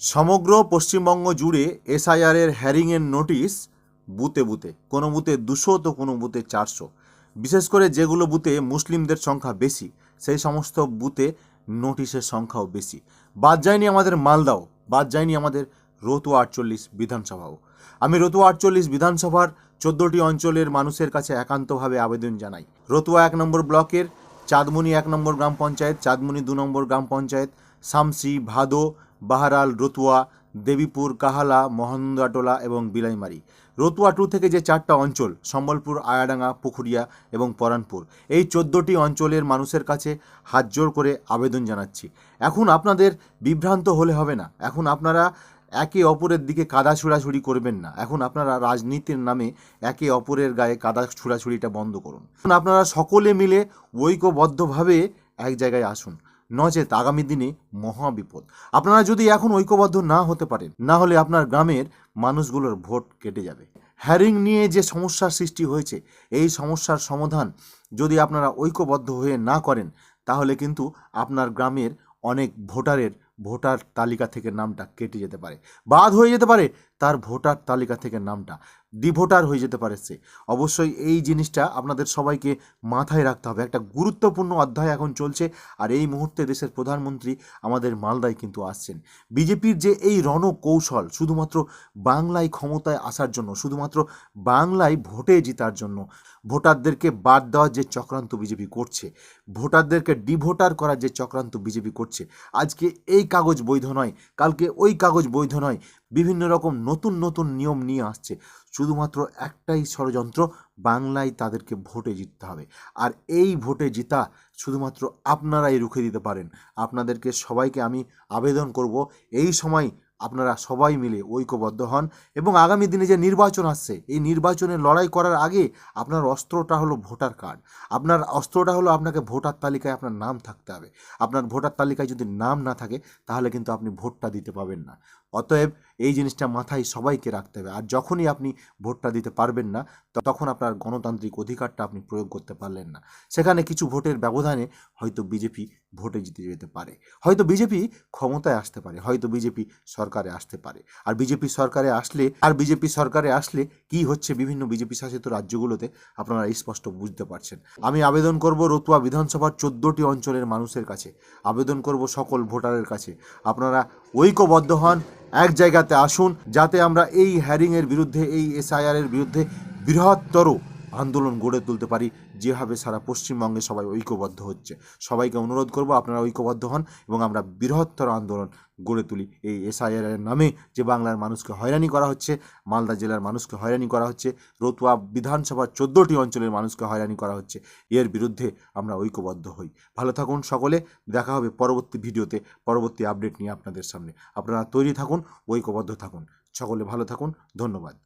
সমগ্র পশ্চিমবঙ্গ জুড়ে এসআইআরের হ্যারিংয়ের নোটিশ বুথে বুথে, কোনো বুথে 200 তো কোনো বুথে 400। বিশেষ করে যেগুলো বুথে মুসলিমদের সংখ্যা বেশি সেই সমস্ত বুথে নোটিশের সংখ্যাও বেশি। বাদ যায়নি আমাদের মালদাও, বাদ যায়নি আমাদের রতুয়া 48 বিধানসভাও। আমি রতুয়া 48 বিধানসভার 14টি অঞ্চলের মানুষের কাছে একান্তভাবে আবেদন জানাই। রতুয়া 1 নম্বর ব্লকের চাঁদমুনি 1 নম্বর গ্রাম পঞ্চায়েত, চাঁদমুনি 2 নম্বর গ্রাম পঞ্চায়েত, শামসি, ভাদো, বাহারাল, রতুয়া, দেবীপুর, কাহালা, মহানন্দাটোলা এবং বিলাইমারি। রতুয়া 2 থেকে যে 4টা অঞ্চল সম্বলপুর, আয়াডাঙ্গা, পুখুরিয়া এবং পরানপুর, এই 14টি অঞ্চলের মানুষের কাছে হাত জোর করে আবেদন জানাচ্ছি। এখন আপনাদের বিভ্রান্ত হলে হবে না। এখন আপনারা একে অপরের দিকে কাদা ছুড়াছুড়ি করবেন না। এখন আপনারা রাজনীতির নামে একে অপরের গায়ে কাদা ছুড়াছুড়িটা বন্ধ করুন। এখন আপনারা সকলে মিলে ঐক্যবদ্ধভাবে এক জায়গায় আসুন, নচেত আগামী দিনে মহাবিপদ। আপনারা যদি এখন ঐক্যবদ্ধ না হতে পারেন, না হলে আপনার গ্রামের মানুষগুলোর ভোট কেটে যাবে। হ্যারিং নিয়ে যে সমস্যার সৃষ্টি হয়েছে, এই সমস্যার সমাধান যদি আপনারা ঐক্যবদ্ধ হয়ে না করেন, তাহলে কিন্তু আপনার গ্রামের অনেক ভোটার তালিকা থেকে নামটা কেটে যেতে পারে, বাদ হয়ে যেতে পারে, তার ভোটার তালিকা থেকে নামটা ডিভোটার হয়ে যেতে পারে সে। অবশ্যই এই জিনিসটা আপনাদের সবাইকে মাথায় রাখতে হবে। একটা গুরুত্বপূর্ণ অধ্যায় এখন চলছে, আর এই মুহূর্তে দেশের প্রধানমন্ত্রী আমাদের মালদায় কিন্তু আসছেন। বিজেপির যে এই রণকৌশল, শুধুমাত্র বাংলায় ক্ষমতায় আসার জন্য, শুধুমাত্র বাংলায় ভোটে জেতার জন্য, ভোটারদেরকে বাদ দেওয়ার যে চক্রান্ত বিজেপি করছে, ভোটারদেরকে ডিভোটার করার যে চক্রান্ত বিজেপি করছে, আজকে এই কাগজ বৈধ নয়, কালকে ওই কাগজ বৈধ নয়, বিভিন্ন রকম নতুন নতুন নিয়ম নিয়ে আসছে। শুধুমাত্র একটাই ষড়যন্ত্র, বাংলায় তাদেরকে ভোটে জিততে হবে। আর এই ভোটে জিতা শুধুমাত্র আপনারাই রুখে দিতে পারেন। আপনাদেরকে সবাইকে আমি আবেদন করব, এই সময় আপনারা সবাই মিলে ঐক্যবদ্ধ হন এবং আগামী দিনে যে নির্বাচন আসছে, এই নির্বাচনে লড়াই করার আগে আপনার অস্ত্রটা হলো ভোটার কার্ড। আপনার অস্ত্রটা হলো আপনাকে ভোটার তালিকায় আপনার নাম থাকতে হবে। আপনার ভোটার তালিকায় যদি নাম না থাকে, তাহলে কিন্তু আপনি ভোটটা দিতে পাবেন না। অতএব এই জিনিসটা মাথায় সবাইকে রাখতে হবে। আর যখনই আপনি ভোটটা দিতে পারবেন না, তখন আপনার গণতান্ত্রিক অধিকারটা আপনি প্রয়োগ করতে পারলেন না। সেখানে কিছু ভোটের ব্যবধানে হয়তো বিজেপি ভোটে জিতে যেতে পারে, হয়তো বিজেপি ক্ষমতায় আসতে পারে, হয়তো বিজেপি সরকারে আসতে পারে। আর বিজেপি সরকারে আসলে কি হচ্ছে বিভিন্ন বিজেপি শাসিত রাজ্যগুলোতে আপনারা স্পষ্ট বুঝতে পারছেন। আমি আবেদন করব রতুয়া বিধানসভার 14টি অঞ্চলের মানুষের কাছে, আবেদন করব সকল ভোটারের কাছে, আপনারা ঐক্যবদ্ধ হন, এক জায়গাতে আসুন, যাতে আমরা এই হ্যারিংয়ের বিরুদ্ধে, এই এসআইআরের বিরুদ্ধে বৃহত্তর আন্দোলন গড়ে তুলতে পারি, যেভাবে সারা পশ্চিমবঙ্গে সবাই ঐক্যবদ্ধ হচ্ছে। সবাইকে অনুরোধ করব আপনারা ঐক্যবদ্ধ হন এবং আমরা বৃহত্তর আন্দোলন গড়ে তুলি। এই এসআইআরের নামে যে বাংলার মানুষকে হয়রানি করা হচ্ছে, মালদা জেলার মানুষকে হয়রানি করা হচ্ছে, রতুয়া বিধানসভার 14টি অঞ্চলের মানুষকে হয়রানি করা হচ্ছে, এর বিরুদ্ধে আমরা ঐক্যবদ্ধ হই। ভালো থাকুন সকলে, দেখা হবে পরবর্তী ভিডিওতে, পরবর্তী আপডেট নিয়ে আপনাদের সামনে। আপনারা তৈরি থাকুন, ঐক্যবদ্ধ থাকুন, সকলে ভালো থাকুন, ধন্যবাদ।